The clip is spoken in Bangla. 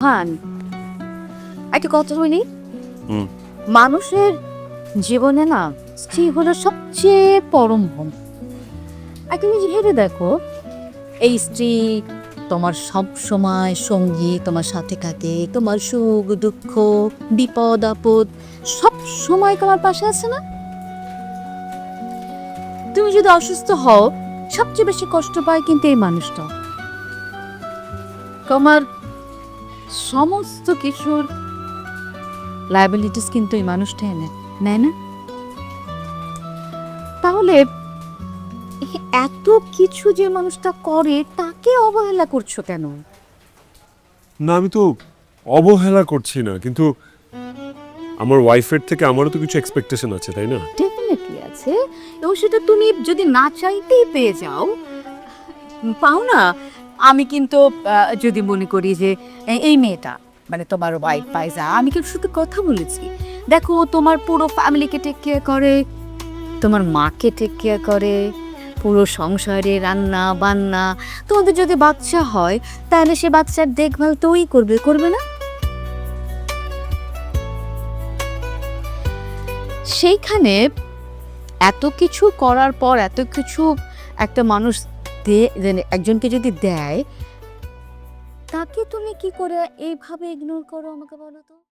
রোহান, একটা কথা বলি। হুম। মানুষের জীবনে না স্ত্রী হলো সবচেয়ে পরম ধন। আর তুমি ভেবে দেখো, এই স্ত্রী তোমার সব সময় সঙ্গী, তোমার সাথে থাকে, তোমার সুখ দুঃখ বিপদ আপদ সব সময় তোমার পাশে আছে না? তুমি যদি অসুস্থ হও, সবচেয়ে বেশি কষ্ট পায় কিন্তু এই মানুষটা। তোমার সমস্ত কিছুর লায়াবিলিটিস কিন্তু এই মানুষটা নেয় না? তাহলে এই এত কিছু যে মানুষটা করে তাকে অবহেলা করছো কেন? না, আমি তো অবহেলা করছি না, কিন্তু আমার ওয়াইফের থেকে আমারও তো কিছু এক্সপেকটেশন আছে, তাই না? ডেফিনেটলি আছে, এবং সেটা তুমি যদি না চাইতেই পেয়ে যাও, পাও না। আমি কিন্তু যদি মনে করি যে এই মেয়েটা মানে তোমার ওয়াইফ পাইজা, আমি কিন্তু শুধু কথা বলেছি। দেখো, তোমার পুরো ফ্যামিলিকে টেক কেয়ার করে, তোমার মাকে টেক কেয়ার করে, পুরো সংসারে রান্না বান্না। তোমাদের যদি বাচ্চা হয় তাহলে সে বাচ্চার দেখভাল তো ওই করবে না? সেইখানে এত কিছু করার পর, এত কিছু একটা মানুষ একজনকে যদি দেয়, তাকে তুমি কি করে এইভাবে ইগনোর করো আমাকে বলো তো?